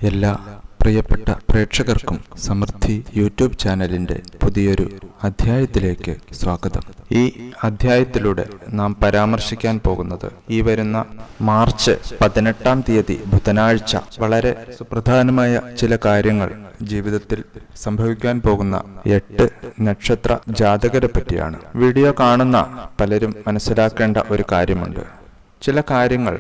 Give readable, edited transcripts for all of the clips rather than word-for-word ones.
എല്ലാ പ്രിയപ്പെട്ട പ്രേക്ഷകർക്കും സമൃദ്ധി യൂട്യൂബ് ചാനലിൻ്റെ പുതിയൊരു അധ്യായത്തിലേക്ക് സ്വാഗതം. ഈ അധ്യായത്തിലൂടെ നാം പരാമർശിക്കാൻ പോകുന്നത് ഈ വരുന്ന മാർച്ച് 18-ാം തീയതി ബുധനാഴ്ച വളരെ സുപ്രധാനമായ ചില കാര്യങ്ങൾ ജീവിതത്തിൽ സംഭവിക്കാൻ പോകുന്ന 8 നക്ഷത്ര ജാതകരെ പറ്റിയാണ്. വീഡിയോ കാണുന്ന പലരും മനസ്സിലാക്കേണ്ട ഒരു കാര്യമുണ്ട്. ചില കാര്യങ്ങൾ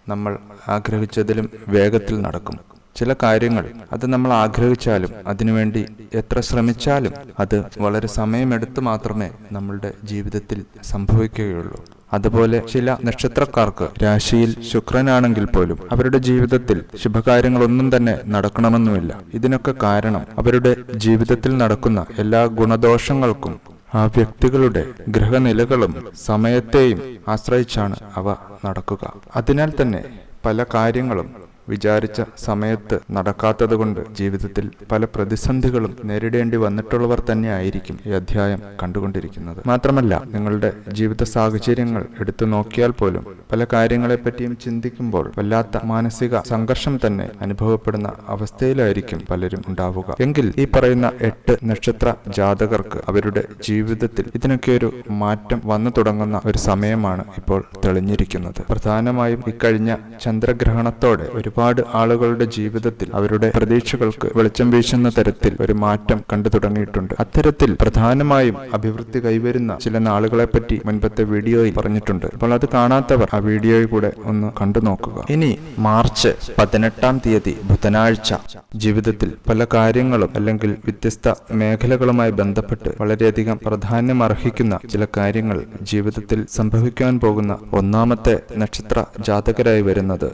നമ്മൾ ആഗ്രഹിച്ചതിലും വേഗത്തിൽ നടക്കും. ചില കാര്യങ്ങൾ അത് നമ്മൾ ആഗ്രഹിച്ചാലും അതിനുവേണ്ടി എത്ര ശ്രമിച്ചാലും അത് വളരെ സമയമെടുത്ത് മാത്രമേ നമ്മളുടെ ജീവിതത്തിൽ സംഭവിക്കുകയുള്ളൂ. അതുപോലെ ചില നക്ഷത്രക്കാർക്ക് രാശിയിൽ ശുക്രനാണെങ്കിൽ പോലും അവരുടെ ജീവിതത്തിൽ ശുഭകാര്യങ്ങളൊന്നും തന്നെ നടക്കണമെന്നുമില്ല. ഇതിനൊക്കെ കാരണം അവരുടെ ജീവിതത്തിൽ നടക്കുന്ന എല്ലാ ഗുണദോഷങ്ങൾക്കും ആ വ്യക്തികളുടെ ഗ്രഹനിലകളും സമയത്തെയും ആശ്രയിച്ചാണ് അവ നടക്കുക. അതിനാൽ തന്നെ പല കാര്യങ്ങളും വിചാരിച്ച സമയത്ത് നടക്കാത്തത് കൊണ്ട് ജീവിതത്തിൽ പല പ്രതിസന്ധികളും നേരിടേണ്ടി വന്നിട്ടുള്ളവർ തന്നെ ആയിരിക്കും ഈ അധ്യായം കണ്ടുകൊണ്ടിരിക്കുന്നത്. മാത്രമല്ല, നിങ്ങളുടെ ജീവിത സാഹചര്യങ്ങൾ എടുത്തു നോക്കിയാൽ പോലും പല കാര്യങ്ങളെപ്പറ്റിയും ചിന്തിക്കുമ്പോൾ വല്ലാത്ത മാനസിക സംഘർഷം തന്നെ അനുഭവപ്പെടുന്ന അവസ്ഥയിലായിരിക്കും പലരും ഉണ്ടാവുക. എങ്കിൽ ഈ പറയുന്ന 8 നക്ഷത്ര ജാതകർക്ക് അവരുടെ ജീവിതത്തിൽ ഇതിനൊക്കെ ഒരു മാറ്റം വന്നു തുടങ്ങുന്ന ഒരു സമയമാണ് ഇപ്പോൾ തെളിഞ്ഞിരിക്കുന്നത്. പ്രധാനമായും ഇക്കഴിഞ്ഞ ചന്ദ്രഗ്രഹണത്തോടെ ഒരുപാട് ആളുകളുടെ ജീവിതത്തിൽ അവരുടെ പ്രതീക്ഷകൾക്ക് വെളിച്ചം വീശുന്ന തരത്തിൽ ഒരു മാറ്റം കണ്ടു തുടങ്ങിയിട്ടുണ്ട്. അത്തരത്തിൽ പ്രധാനമായും അഭിവൃദ്ധി കൈവരുന്ന ചില നാളുകളെ പറ്റി മുൻപത്തെ വീഡിയോയിൽ പറഞ്ഞിട്ടുണ്ട്. അപ്പോൾ അത് കാണാത്തവർ ആ വീഡിയോയിൽ കൂടെ ഒന്ന് കണ്ടു നോക്കുക. ഇനി മാർച്ച് 18-ാം തീയതി ബുധനാഴ്ച ജീവിതത്തിൽ പല കാര്യങ്ങളും അല്ലെങ്കിൽ വ്യത്യസ്ത മേഖലകളുമായി ബന്ധപ്പെട്ട് വളരെയധികം പ്രാധാന്യം അർഹിക്കുന്ന ചില കാര്യങ്ങൾ ജീവിതത്തിൽ സംഭവിക്കാൻ പോകുന്ന ഒന്നാമത്തെ നക്ഷത്ര ജാതകരായി വരുന്നത്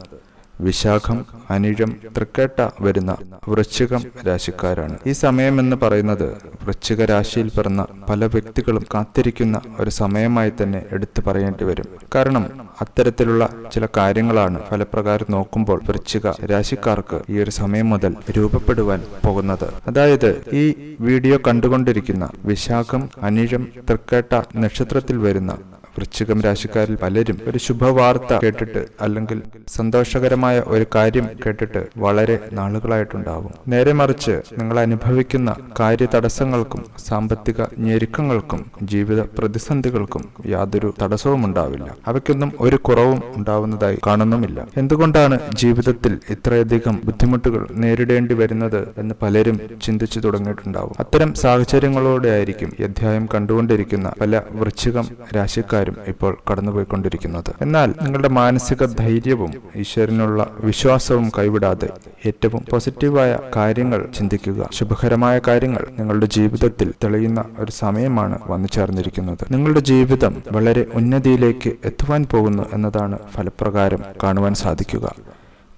വിശാഖം, അനിഴം, തൃക്കേട്ട വരുന്ന വൃശ്ചികം രാശിക്കാരാണ്. ഈ സമയം എന്ന് പറയുന്നത് വൃശ്ചിക രാശിയിൽ പിറന്ന പല വ്യക്തികളും കാത്തിരിക്കുന്ന ഒരു സമയമായി തന്നെ എടുത്തു പറയേണ്ടി വരും. കാരണം അത്തരത്തിലുള്ള ചില കാര്യങ്ങളാണ് ഫലപ്രകാരം നോക്കുമ്പോൾ വൃശ്ചിക രാശിക്കാർക്ക് ഈ ഒരു സമയം മുതൽ രൂപപ്പെടുവാൻ പോകുന്നത്. അതായത് ഈ വീഡിയോ കണ്ടുകൊണ്ടിരിക്കുന്ന വിശാഖം, അനിഴം, തൃക്കേട്ട നക്ഷത്രത്തിൽ വരുന്ന വൃശ്ചികം രാശിക്കാരിൽ പലരും ഒരു ശുഭവാർത്ത കേട്ടിട്ട് അല്ലെങ്കിൽ സന്തോഷകരമായ ഒരു കാര്യം കേട്ടിട്ട് വളരെ നാളുകളായിട്ടുണ്ടാവും. നേരെ മറിച്ച് നിങ്ങൾ അനുഭവിക്കുന്ന കാര്യ തടസ്സങ്ങൾക്കും സാമ്പത്തിക ഞെരുക്കങ്ങൾക്കും ജീവിത പ്രതിസന്ധികൾക്കും യാതൊരു തടസ്സവും ഉണ്ടാവില്ല. അവയ്ക്കൊന്നും ഒരു കുറവും ഉണ്ടാവുന്നതായി കാണുന്നുമില്ല. എന്തുകൊണ്ടാണ് ജീവിതത്തിൽ ഇത്രയധികം ബുദ്ധിമുട്ടുകൾ നേരിടേണ്ടി വരുന്നത് എന്ന് പലരും ചിന്തിച്ചു തുടങ്ങിയിട്ടുണ്ടാവും. അത്തരം സാഹചര്യങ്ങളോടെ ആയിരിക്കും ഈ അധ്യായം കണ്ടുകൊണ്ടിരിക്കുന്ന പല വൃശ്ചികം രാശിക്കാരും ഇപ്പോൾ കടന്നുപോയിക്കൊണ്ടിരിക്കുന്നത്. എന്നാൽ നിങ്ങളുടെ മാനസിക ധൈര്യവും ഈശ്വരനുള്ള വിശ്വാസവും കൈവിടാതെ ഏറ്റവും പോസിറ്റീവായ കാര്യങ്ങൾ ചിന്തിക്കുക. ശുഭകരമായ കാര്യങ്ങൾ നിങ്ങളുടെ ജീവിതത്തിൽ തെളിയുന്ന ഒരു സമയമാണ് വന്നു ചേർന്നിരിക്കുന്നത്. നിങ്ങളുടെ ജീവിതം വളരെ ഉന്നതിയിലേക്ക് എത്തുവാൻ പോകുന്നു എന്നതാണ് ഫലപ്രകാരം കാണുവാൻ സാധിക്കുക.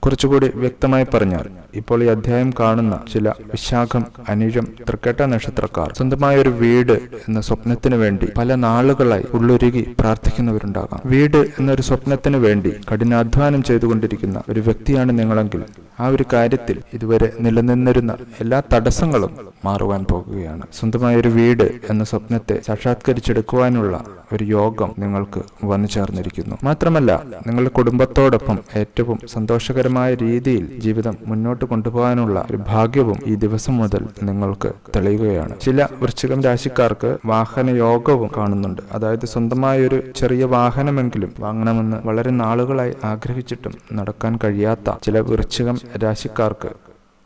കുറച്ചുകൂടി വ്യക്തമായി പറഞ്ഞാൽ, ഇപ്പോൾ ഈ അധ്യായം കാണുന്ന ചില വിശാഖം, അനിഴം, തൃക്കേട്ട നക്ഷത്രക്കാർ സ്വന്തമായ ഒരു വീട് എന്ന സ്വപ്നത്തിനു വേണ്ടി പല നാളുകളായി ഉള്ളുരുകി പ്രാർത്ഥിക്കുന്നവരുണ്ടാകാം. വീട് എന്നൊരു സ്വപ്നത്തിനു വേണ്ടി കഠിനാധ്വാനം ചെയ്തുകൊണ്ടിരിക്കുന്ന ഒരു വ്യക്തിയാണ് നിങ്ങളെങ്കിൽ ആ ഒരു കാര്യത്തിൽ ഇതുവരെ നിലനിന്നിരുന്ന എല്ലാ തടസ്സങ്ങളും മാറുവാൻ പോകുകയാണ്. സ്വന്തമായ ഒരു വീട് എന്ന സ്വപ്നത്തെ സാക്ഷാത്കരിച്ചെടുക്കുവാനുള്ള ഒരു യോഗം നിങ്ങൾക്ക് വന്നു ചേർന്നിരിക്കുന്നു. മാത്രമല്ല, നിങ്ങളുടെ കുടുംബത്തോടൊപ്പം ഏറ്റവും സന്തോഷകരമായ രീതിയിൽ ജീവിതം മുന്നോട്ട് കൊണ്ടുപോകാനുള്ള ഒരു ഭാഗ്യവും ഈ ദിവസം മുതൽ നിങ്ങൾക്ക് തെളിയുകയാണ്. ചില വൃശ്ചികം രാശിക്കാർക്ക് വാഹന യോഗവും കാണുന്നുണ്ട്. അതായത് സ്വന്തമായ ഒരു ചെറിയ വാഹനമെങ്കിലും വാങ്ങണമെന്ന് വളരെ നാളുകളായി ആഗ്രഹിച്ചിട്ടും നടക്കാൻ കഴിയാത്ത ചില വൃശ്ചികം രാശിക്കാർക്ക്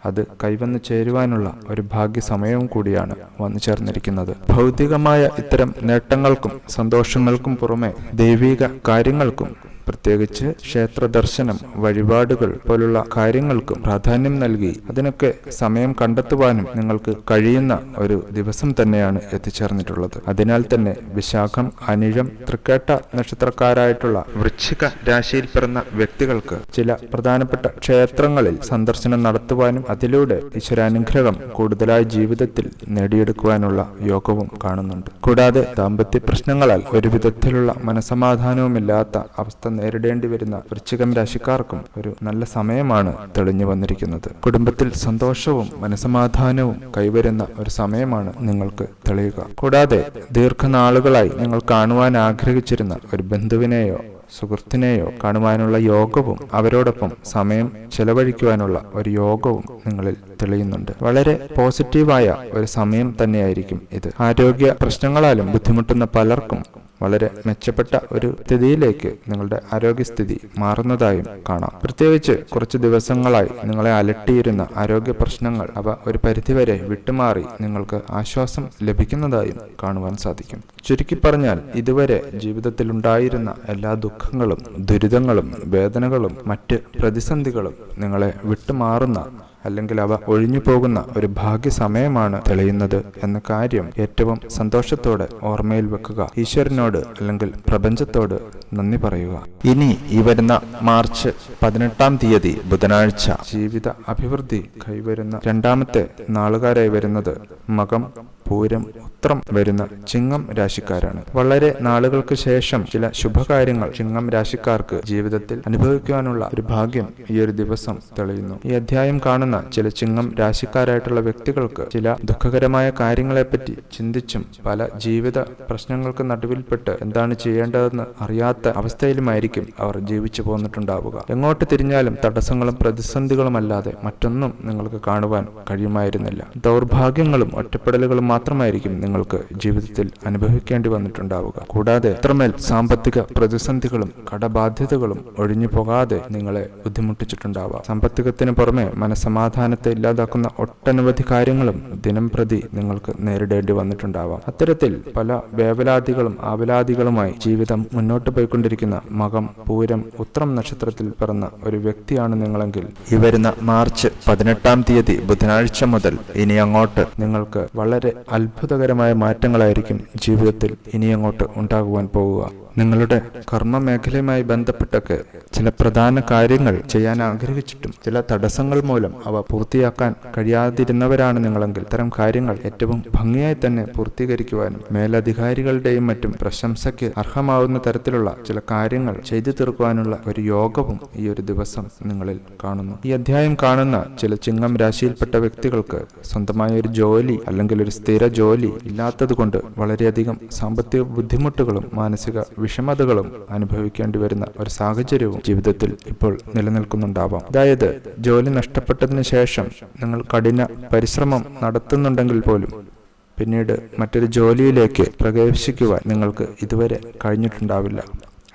അത് കൈവന്നു ചേരുവാനുള്ള ഒരു ഭാഗ്യ സമയവും കൂടിയാണ് വന്നു ചേർന്നിരിക്കുന്നത്. ഭൗതികമായ ഇത്തരം നേട്ടങ്ങൾക്കും സന്തോഷങ്ങൾക്കും പുറമെ ദൈവിക കാര്യങ്ങൾക്കും പ്രത്യേകിച്ച് ക്ഷേത്ര ദർശനം, വഴിപാടുകൾ പോലുള്ള കാര്യങ്ങൾക്കും പ്രാധാന്യം നൽകി അതിനൊക്കെ സമയം കണ്ടെത്തുവാനും നിങ്ങൾക്ക് കഴിയുന്ന ഒരു ദിവസം തന്നെയാണ് എത്തിച്ചേർന്നിട്ടുള്ളത്. അതിനാൽ തന്നെ വിശാഖം, അനിഴം, തൃക്കേട്ട നക്ഷത്രക്കാരായിട്ടുള്ള വൃശ്ചിക രാശിയിൽ പിറന്ന വ്യക്തികൾക്ക് ചില പ്രധാനപ്പെട്ട ക്ഷേത്രങ്ങളിൽ സന്ദർശനം നടത്തുവാനും അതിലൂടെ ഈശ്വരാനുഗ്രഹം കൂടുതലായി ജീവിതത്തിൽ നേടിയെടുക്കുവാനുള്ള യോഗവും കാണുന്നുണ്ട്. കൂടാതെ ദാമ്പത്യ പ്രശ്നങ്ങളാൽ ഒരു വിധത്തിലുള്ള മനസമാധാനവുമില്ലാത്ത അവസ്ഥ നേരിടേണ്ടി വരുന്ന വൃശ്ചികം രാശിക്കാർക്കും ഒരു നല്ല സമയമാണ് തെളിഞ്ഞു വന്നിരിക്കുന്നത്. കുടുംബത്തിൽ സന്തോഷവും മനസമാധാനവും കൈവരുന്ന ഒരു സമയമാണ് നിങ്ങൾക്ക് തെളിയുക. കൂടാതെ ദീർഘനാളുകളായി നിങ്ങൾ കാണുവാൻ ആഗ്രഹിച്ചിരുന്ന ഒരു ബന്ധുവിനെയോ സുഹൃത്തിനെയോ കാണുവാനുള്ള യോഗവും അവരോടൊപ്പം സമയം ചെലവഴിക്കുവാനുള്ള ഒരു യോഗവും നിങ്ങളിൽ തെളിയുന്നുണ്ട്. വളരെ പോസിറ്റീവായ ഒരു സമയം തന്നെയായിരിക്കും ഇത്. ആരോഗ്യ പ്രശ്നങ്ങളാലും ബുദ്ധിമുട്ടുന്ന പലർക്കും വളരെ മെച്ചപ്പെട്ട ഒരു സ്ഥിതിയിലേക്ക് നിങ്ങളുടെ ആരോഗ്യസ്ഥിതി മാറുന്നതായും കാണാം. പ്രത്യേകിച്ച് കുറച്ച് ദിവസങ്ങളായി നിങ്ങളെ അലട്ടിയിരുന്ന ആരോഗ്യ പ്രശ്നങ്ങൾ അവ ഒരു പരിധിവരെ വിട്ടുമാറി നിങ്ങൾക്ക് ആശ്വാസം ലഭിക്കുന്നതായും കാണുവാൻ സാധിക്കും. ചുരുക്കി പറഞ്ഞാൽ, ഇതുവരെ ജീവിതത്തിൽ ഉണ്ടായിരുന്ന എല്ലാ ദുഃഖങ്ങളും, ദുരിതങ്ങളും, വേദനകളും മറ്റ് പ്രതിസന്ധികളും നിങ്ങളെ വിട്ടുമാറുന്ന, അല്ലെങ്കിൽ അവ ഒഴിഞ്ഞു പോകുന്ന ഒരു ഭാഗ്യസമയമാണ് തെളിയുന്നത് എന്ന കാര്യം ഏറ്റവും സന്തോഷത്തോടെ ഓർമ്മയിൽ വെക്കുക. ഈശ്വരനോട് അല്ലെങ്കിൽ പ്രപഞ്ചത്തോട് നന്ദി പറയുക. ഇനി ഈ വരുന്ന മാർച്ച് 18 ബുധനാഴ്ച ജീവിത അഭിവൃദ്ധി കൈവരുന്ന രണ്ടാമത്തെ നാളുകാരായി വരുന്നത് മകം, പൂരം, ഉത്രം വരുന്ന ചിങ്ങം രാശിക്കാരാണ്. വളരെ നാളുകൾക്ക് ശേഷം ചില ശുഭകാര്യങ്ങൾ ചിങ്ങം രാശിക്കാർക്ക് ജീവിതത്തിൽ അനുഭവിക്കുവാനുള്ള ഒരു ഭാഗ്യം ഈ ഒരു ദിവസം തെളിയുന്നു. ഈ അധ്യായം കാണുന്ന ചില ചിങ്ങം രാശിക്കാരായിട്ടുള്ള വ്യക്തികൾക്ക് ചില ദുഃഖകരമായ കാര്യങ്ങളെപ്പറ്റി ചിന്തിച്ചും പല ജീവിത പ്രശ്നങ്ങൾക്ക് നടുവിൽപ്പെട്ട് എന്താണ് ചെയ്യേണ്ടതെന്ന് അറിയാത്ത അവസ്ഥയിലുമായിരിക്കും അവർ ജീവിച്ചു പോന്നിട്ടുണ്ടാവുക. എങ്ങോട്ട് തിരിഞ്ഞാലും തടസ്സങ്ങളും പ്രതിസന്ധികളുമല്ലാതെ മറ്റൊന്നും നിങ്ങൾക്ക് കാണുവാൻ കഴിയുമായിരുന്നില്ല. ദൗർഭാഗ്യങ്ങളും ഒറ്റപ്പെടലുകളും മാത്രമായിരിക്കും നിങ്ങൾക്ക് ജീവിതത്തിൽ അനുഭവിക്കേണ്ടി വന്നിട്ടുണ്ടാവുക. കൂടാതെ അത്രമേൽ സാമ്പത്തിക പ്രതിസന്ധികളും കടബാധ്യതകളും ഒഴിഞ്ഞു പോകാതെ നിങ്ങളെ ബുദ്ധിമുട്ടിച്ചിട്ടുണ്ടാവാം. സാമ്പത്തികത്തിന് പുറമെ മനസ്സമാധാനത്തെ ഇല്ലാതാക്കുന്ന ഒട്ടനവധി കാര്യങ്ങളും ദിനം പ്രതി നിങ്ങൾക്ക് നേരിടേണ്ടി വന്നിട്ടുണ്ടാവാം. അത്തരത്തിൽ പല വേവലാതികളും ആവലാതികളുമായി ജീവിതം മുന്നോട്ട് പോയിക്കൊണ്ടിരിക്കുന്ന മകം, പൂരം, ഉത്രം നക്ഷത്രത്തിൽ പിറന്ന ഒരു വ്യക്തിയാണ് നിങ്ങളെങ്കിൽ ഈ വരുന്ന മാർച്ച് 18 ബുധനാഴ്ച മുതൽ ഇനി അങ്ങോട്ട് നിങ്ങൾക്ക് വളരെ അത്ഭുതകരമായ മാറ്റങ്ങളായിരിക്കും ജീവിതത്തിൽ ഇനിയങ്ങോട്ട് ഉണ്ടാകുവാൻ പോവുക. നിങ്ങളുടെ കർമ്മ മേഖലയുമായി ബന്ധപ്പെട്ടൊക്കെ ചില പ്രധാന കാര്യങ്ങൾ ചെയ്യാൻ ആഗ്രഹിച്ചിട്ടും ചില തടസ്സങ്ങൾ മൂലം അവ പൂർത്തിയാക്കാൻ കഴിയാതിരുന്നവരാണ് നിങ്ങളെങ്കിൽ ഇത്തരം കാര്യങ്ങൾ ഏറ്റവും ഭംഗിയായി തന്നെ പൂർത്തീകരിക്കുവാനും മേലധികാരികളുടെയും മറ്റും പ്രശംസയ്ക്ക് അർഹമാവുന്ന തരത്തിലുള്ള ചില കാര്യങ്ങൾ ചെയ്തു തീർക്കുവാനുള്ള ഒരു യോഗവും ഈ ഒരു ദിവസം നിങ്ങളിൽ കാണുന്നു. ഈ അധ്യായം കാണുന്ന ചില ചിങ്ങം രാശിയിൽപ്പെട്ട വ്യക്തികൾക്ക് സ്വന്തമായ ഒരു ജോലി അല്ലെങ്കിൽ ഒരു സ്ഥിര ജോലി ഇല്ലാത്തത് കൊണ്ട് വളരെയധികം സാമ്പത്തിക ബുദ്ധിമുട്ടുകളും മാനസിക വിഷമതകളും അനുഭവിക്കേണ്ടി വരുന്ന ഒരു സാഹചര്യവും ജീവിതത്തിൽ ഇപ്പോൾ നിലനിൽക്കുന്നുണ്ടാവാം. അതായത് ജോലി നഷ്ടപ്പെട്ടതിന് ശേഷം നിങ്ങൾ കഠിന പരിശ്രമം നടത്തുന്നുണ്ടെങ്കിൽ പോലും പിന്നീട് മറ്റൊരു ജോലിയിലേക്ക് പ്രവേശിക്കുവാൻ നിങ്ങൾക്ക് ഇതുവരെ കഴിഞ്ഞിട്ടുണ്ടാവില്ല.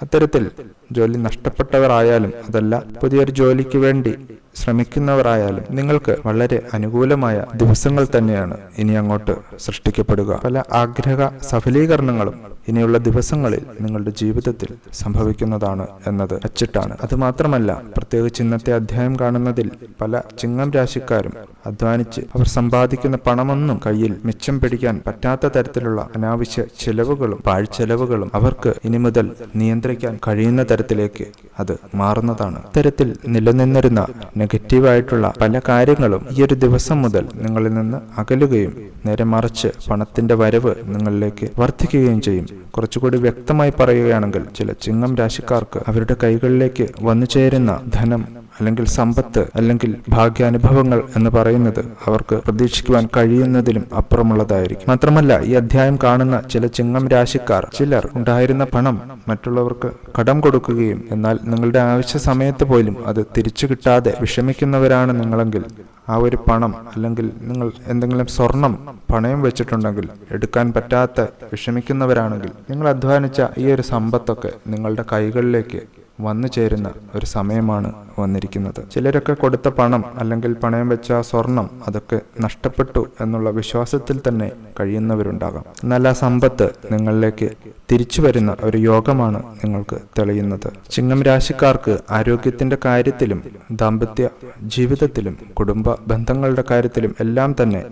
അത്തരത്തിൽ ജോലി നഷ്ടപ്പെട്ടവരായാലും അതല്ല പുതിയൊരു ജോലിക്ക് വേണ്ടി ശ്രമിക്കുന്നവരായാലും നിങ്ങൾക്ക് വളരെ അനുകൂലമായ ദിവസങ്ങൾ തന്നെയാണ് ഇനി അങ്ങോട്ട് സൃഷ്ടിക്കപ്പെടുക. പല ആഗ്രഹ സഫലീകരണങ്ങളും ഇനിയുള്ള ദിവസങ്ങളിൽ നിങ്ങളുടെ ജീവിതത്തിൽ സംഭവിക്കുന്നതാണ് എന്നത് അച്ചിട്ടാണ്. അതുമാത്രമല്ല, പ്രത്യേകിച്ച് ഇന്നത്തെ അധ്യായം കാണുന്നതിൽ പല ചിങ്ങം രാശിക്കാരും അധ്വാനിച്ച് അവർ സമ്പാദിക്കുന്ന പണമൊന്നും കയ്യിൽ മിച്ചം പിടിക്കാൻ പറ്റാത്ത തരത്തിലുള്ള അനാവശ്യ ചെലവുകളും പാഴ്ചെലവുകളും അവർക്ക് ഇനി മുതൽ നിയന്ത്രിക്കാൻ കഴിയുന്ന തരത്തിലേക്ക് അത് മാറുന്നതാണ്. ഇത്തരത്തിൽ നിലനിന്നിരുന്ന നെഗറ്റീവായിട്ടുള്ള പല കാര്യങ്ങളും ഈ ഒരു ദിവസം മുതൽ നിങ്ങളിൽ നിന്ന് അകലുകയും നേരെ മറിച്ച് പണത്തിന്റെ വരവ് നിങ്ങളിലേക്ക് വർദ്ധിക്കുകയും ചെയ്യും. കുറച്ചുകൂടി വ്യക്തമായി പറയുകയാണെങ്കിൽ ചില ചിങ്ങം രാശിക്കാർക്ക് അവരുടെ കൈകളിലേക്ക് വന്നു ചേരുന്ന ധനം അല്ലെങ്കിൽ സമ്പത്ത് അല്ലെങ്കിൽ ഭാഗ്യാനുഭവങ്ങൾ എന്ന് പറയുന്നത് അവർക്ക് പ്രതീക്ഷിക്കുവാൻ കഴിയുന്നതിലും അപ്പുറമുള്ളതായിരിക്കും. മാത്രമല്ല, ഈ അധ്യായം കാണുന്ന ചില ചിങ്ങം രാശിക്കാർ ചിലർ ഉണ്ടായിരുന്ന പണം മറ്റുള്ളവർക്ക് കടം കൊടുക്കുകയും എന്നാൽ നിങ്ങളുടെ ആവശ്യ സമയത്ത് പോലും അത് തിരിച്ചു കിട്ടാതെ വിഷമിക്കുന്നവരാണ് നിങ്ങളെങ്കിൽ ആ ഒരു പണം അല്ലെങ്കിൽ നിങ്ങൾ എന്തെങ്കിലും സ്വർണം പണയം വെച്ചിട്ടുണ്ടെങ്കിൽ എടുക്കാൻ പറ്റാത്ത വിഷമിക്കുന്നവരാണെങ്കിൽ നിങ്ങൾ അധ്വാനിച്ച ഈ ഒരു സമ്പത്തൊക്കെ നിങ്ങളുടെ കൈകളിലേക്ക് വന്നു ചേരുന്ന ഒരു സമയമാണ് വന്നിരിക്കുന്നത്. ചിലരൊക്കെ കൊടുത്ത പണം അല്ലെങ്കിൽ പണയം വെച്ച സ്വർണം അതൊക്കെ നഷ്ടപ്പെട്ടു എന്നുള്ള വിശ്വാസത്തിൽ തന്നെ കഴിയുന്നവരുണ്ടാകാം. എന്നാൽ ആ സമ്പത്ത് നിങ്ങളിലേക്ക് തിരിച്ചു വരുന്ന ഒരു യോഗമാണ് നിങ്ങൾക്ക് തെളിയുന്നത്. ചിങ്ങം രാശിക്കാർക്ക് ആരോഗ്യത്തിന്റെ കാര്യത്തിലും ദാമ്പത്യ ജീവിതത്തിലും കുടുംബ ബന്ധങ്ങളുടെ കാര്യത്തിലും എല്ലാം തന്നെ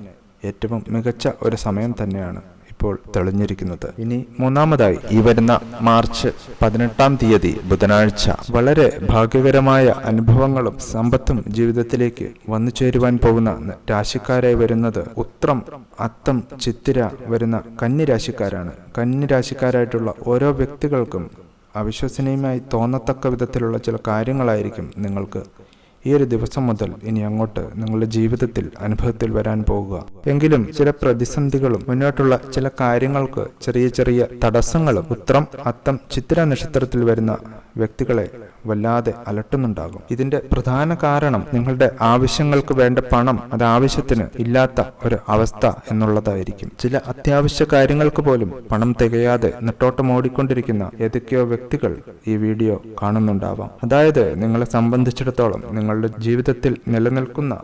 ഏറ്റവും മികച്ച ഒരു സമയം തന്നെയാണ് ഇപ്പോൾ തെളിഞ്ഞിരിക്കുന്നത്. ഇനി മൂന്നാമതായി ഈ വരുന്ന മാർച്ച് 18 ബുധനാഴ്ച വളരെ ഭാഗ്യകരമായ അനുഭവങ്ങളും സമ്പത്തും ജീവിതത്തിലേക്ക് വന്നു ചേരുവാൻ പോകുന്ന രാശിക്കാരായി വരുന്നത് ഉത്രം, അത്തം, ചിത്തിര വരുന്ന കന്നി രാശിക്കാരാണ്. കന്നി രാശിക്കാരായിട്ടുള്ള ഓരോ വ്യക്തികൾക്കും അവിശ്വസനീയമായി തോന്നത്തക്ക വിധത്തിലുള്ള ചില കാര്യങ്ങളായിരിക്കും നിങ്ങൾക്ക് ഈ ഒരു ദിവസം മുതൽ ഇനി അങ്ങോട്ട് നിങ്ങളുടെ ജീവിതത്തിൽ അനുഭവത്തിൽ വരാൻ പോകുക. എങ്കിലും ചില പ്രതിസന്ധികളും മുന്നോട്ടുള്ള ചില കാര്യങ്ങൾക്ക് ചെറിയ ചെറിയ തടസ്സങ്ങളും ഉത്രം അത്തം ചിത്തിര നക്ഷത്രത്തിൽ വരുന്ന വ്യക്തികളെ വല്ലാതെ അലട്ടുന്നുണ്ടാകും. ഇതിന്റെ പ്രധാന കാരണം നിങ്ങളുടെ ആവശ്യങ്ങൾക്ക് വേണ്ട പണം അത് ആവശ്യത്തിന് ഇല്ലാത്ത ഒരു അവസ്ഥ എന്നുള്ളതായിരിക്കും. ചില അത്യാവശ്യ കാര്യങ്ങൾക്ക് പോലും പണം തികയാതെ നെട്ടോട്ടം ഓടിക്കൊണ്ടിരിക്കുന്ന ഏതൊക്കെയോ വ്യക്തികൾ ഈ വീഡിയോ കാണുന്നുണ്ടാവാം. അതായത് നിങ്ങളെ സംബന്ധിച്ചിടത്തോളം നിങ്ങളുടെ ജീവിതത്തിൽ നിലനിൽക്കുന്ന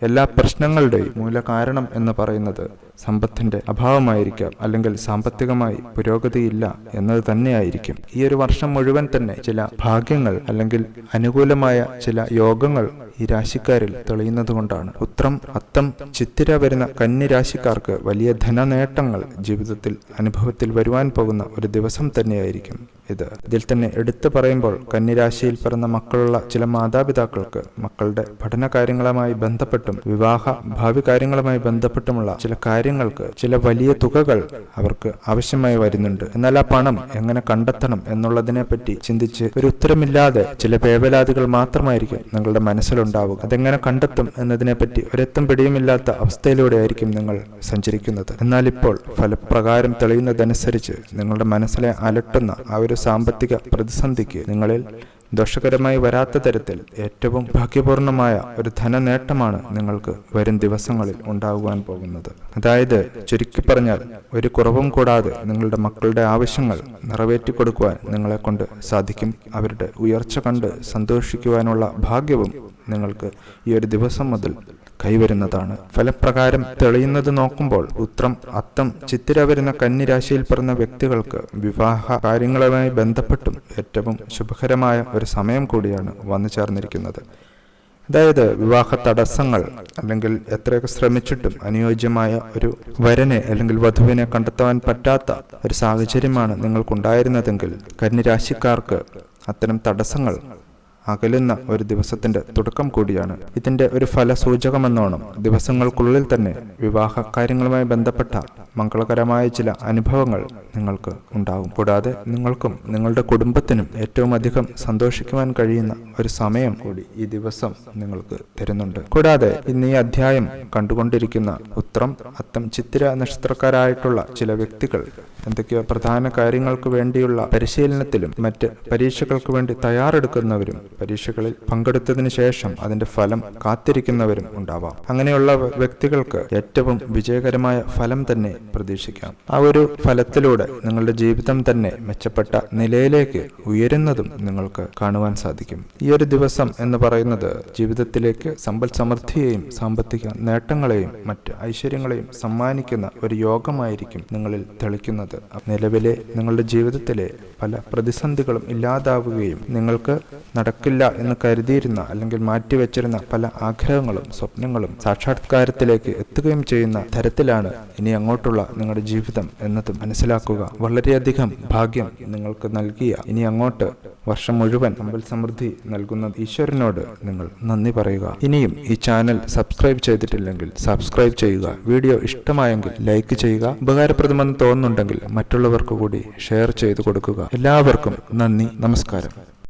എല്ലാ പ്രശ്നങ്ങളുടെയും മൂല കാരണം എന്ന് പറയുന്നത് സമ്പത്തിന്റെ അഭാവമായിരിക്കാം, അല്ലെങ്കിൽ സാമ്പത്തികമായി പുരോഗതിയില്ല എന്നത് തന്നെയായിരിക്കും. ഈ ഒരു വർഷം മുഴുവൻ തന്നെ ചില ഭാഗ്യങ്ങൾ അല്ലെങ്കിൽ അനുകൂലമായ ചില യോഗങ്ങൾ ഈ രാശിക്കാരിൽ തെളിയുന്നത് കൊണ്ടാണ്. ഉത്രം അത്തം ചിത്തിര വരുന്ന കന്നി രാശിക്കാർക്ക് വലിയ ധനനേട്ടങ്ങൾ ജീവിതത്തിൽ അനുഭവത്തിൽ വരുവാൻ പോകുന്ന ഒരു ദിവസം തന്നെയായിരിക്കും ഇത്. ഇതിൽ തന്നെ എടുത്തു പറയുമ്പോൾ കന്നിരാശിയിൽ പിറന്ന മക്കളുള്ള ചില മാതാപിതാക്കൾക്ക് മക്കളുടെ പഠന കാര്യങ്ങളുമായി ബന്ധപ്പെട്ടും വിവാഹ ഭാവി കാര്യങ്ങളുമായി ബന്ധപ്പെട്ടുമുള്ള ചില കാര്യങ്ങൾക്ക് ചില വലിയ തുകകൾ അവർക്ക് ആവശ്യമായി വരുന്നുണ്ട്. എന്നാൽ ആ പണം എങ്ങനെ കണ്ടെത്തണം എന്നുള്ളതിനെ പറ്റി ചിന്തിച്ച് ഒരു ഉത്തരമില്ലാതെ ചില വേവലാതികൾ മാത്രമായിരിക്കും നിങ്ങളുടെ മനസ്സിലുണ്ടാവുക. അതെങ്ങനെ കണ്ടെത്തും എന്നതിനെ പറ്റി ഒരെത്തും പിടിയുമില്ലാത്ത അവസ്ഥയിലൂടെ ആയിരിക്കും നിങ്ങൾ സഞ്ചരിക്കുന്നത്. എന്നാൽ ഇപ്പോൾ ഫലപ്രകാരം തെളിയുന്നതനുസരിച്ച് നിങ്ങളുടെ മനസ്സിലെ അലട്ടുന്ന ആ ഒരു സാമ്പത്തിക പ്രതിസന്ധിക്ക് നിങ്ങളിൽ ദോഷകരമായി വരാത്ത തരത്തിൽ ഏറ്റവും ഭാഗ്യപൂർണമായ ഒരു ധനനേട്ടമാണ് നിങ്ങൾക്ക് വരും ദിവസങ്ങളിൽ ഉണ്ടാകുവാൻ പോകുന്നത്. അതായത് ചുരുക്കി പറഞ്ഞാൽ ഒരു കുറവും കൂടാതെ നിങ്ങളുടെ മക്കളുടെ ആവശ്യങ്ങൾ നിറവേറ്റി കൊടുക്കുവാൻ നിങ്ങളെ കൊണ്ട് സാധിക്കും. അവരുടെ ഉയർച്ച കണ്ട് സന്തോഷിക്കുവാനുള്ള ഭാഗ്യവും നിങ്ങൾക്ക് ഈ ഒരു ദിവസം മുതൽ കൈവരുന്നതാണ്. ഫലപ്രകാരം തെളിയുന്നത് നോക്കുമ്പോൾ ഉത്രം അത്തം ചിത്തിര വരുന്ന കന്നിരാശിയിൽ പിറന്ന വ്യക്തികൾക്ക് വിവാഹ കാര്യങ്ങളുമായി ബന്ധപ്പെട്ടും ഏറ്റവും ശുഭകരമായ ഒരു സമയം കൂടിയാണ് വന്നു ചേർന്നിരിക്കുന്നത്. അതായത് വിവാഹ തടസ്സങ്ങൾ അല്ലെങ്കിൽ എത്രയൊക്കെ ശ്രമിച്ചിട്ടും അനുയോജ്യമായ ഒരു വരനെ അല്ലെങ്കിൽ വധുവിനെ കണ്ടെത്താൻ പറ്റാത്ത ഒരു സാഹചര്യമാണ് നിങ്ങൾക്കുണ്ടായിരുന്നതെങ്കിൽ കന്നിരാശിക്കാർക്ക് അത്തരം തടസ്സങ്ങൾ അകലുന്ന ഒരു ദിവസത്തിന്റെ തുടക്കം കൂടിയാണ്. ഇതിന്റെ ഒരു ഫലസൂചകമെന്നോണം ദിവസങ്ങൾക്കുള്ളിൽ തന്നെ വിവാഹ കാര്യങ്ങളുമായി ബന്ധപ്പെട്ട മംഗളകരമായ ചില അനുഭവങ്ങൾ നിങ്ങൾക്ക് ഉണ്ടാകും. കൂടാതെ നിങ്ങൾക്കും നിങ്ങളുടെ കുടുംബത്തിനും ഏറ്റവും അധികം സന്തോഷിക്കുവാൻ കഴിയുന്ന ഒരു സമയം കൂടി ഈ ദിവസം നിങ്ങൾക്ക് തരുന്നുണ്ട്. കൂടാതെ ഇന്ന് ഈ അധ്യായം കണ്ടുകൊണ്ടിരിക്കുന്ന ഉത്രം അത്തം ചിത്തിര നക്ഷത്രക്കാരായിട്ടുള്ള ചില വ്യക്തികൾ എന്തൊക്കെയോ പ്രധാന കാര്യങ്ങൾക്ക് വേണ്ടിയുള്ള പരിശീലനത്തിലും മറ്റ് പരീക്ഷകൾക്ക് വേണ്ടി തയ്യാറെടുക്കുന്നവരും പരീക്ഷകളിൽ പങ്കെടുത്തതിനു ശേഷം അതിന്റെ ഫലം കാത്തിരിക്കുന്നവരും ഉണ്ടാവാം. അങ്ങനെയുള്ള വ്യക്തികൾക്ക് ഏറ്റവും വിജയകരമായ ഫലം തന്നെ പ്രതീക്ഷിക്കാം. ആ ഒരു ഫലത്തിലൂടെ നിങ്ങളുടെ ജീവിതം തന്നെ മെച്ചപ്പെട്ട നിലയിലേക്ക് ഉയരുന്നതും നിങ്ങൾക്ക് കാണുവാൻ സാധിക്കും. ഈ ഒരു ദിവസം എന്ന് പറയുന്നത് ജീവിതത്തിലേക്ക് സമ്പൽ സമൃദ്ധിയെയും സാമ്പത്തിക നേട്ടങ്ങളെയും മറ്റ് ഐശ്വര്യങ്ങളെയും സമ്മാനിക്കുന്ന ഒരു യോഗമായിരിക്കും നിങ്ങളിൽ തെളിക്കുന്നത്. നിലവിലെ നിങ്ങളുടെ ജീവിതത്തിലെ പല പ്രതിസന്ധികളും ഇല്ലാതാവുകയും നിങ്ങൾക്ക് നടക്കില്ല എന്ന് കരുതിയിരുന്ന അല്ലെങ്കിൽ മാറ്റിവെച്ചിരുന്ന പല ആഗ്രഹങ്ങളും സ്വപ്നങ്ങളും സാക്ഷാത്കാരത്തിലേക്ക് എത്തുകയും ചെയ്യുന്ന തരത്തിലാണ് ഇനി അങ്ങോട്ടുള്ള നിങ്ങളുടെ ജീവിതം എന്നത് മനസ്സിലാക്കുക. വളരെയധികം ഭാഗ്യം നിങ്ങൾക്ക് നൽകിയ ഇനി അങ്ങോട്ട് വർഷം മുഴുവൻ സമ്പൽ സമൃദ്ധി നൽകുന്ന ഈശ്വരനോട് നിങ്ങൾ നന്ദി പറയുക. ഇനിയും ഈ ചാനൽ സബ്സ്ക്രൈബ് ചെയ്തിട്ടില്ലെങ്കിൽ സബ്സ്ക്രൈബ് ചെയ്യുക. വീഡിയോ ഇഷ്ടമായെങ്കിൽ ലൈക്ക് ചെയ്യുക. ഉപകാരപ്രദമെന്ന് തോന്നുന്നുണ്ടെങ്കിൽ മറ്റുള്ളവർക്ക് കൂടി ഷെയർ ചെയ്തു കൊടുക്കുക. എല്ലാവർക്കും നന്ദി, നമസ്കാരം.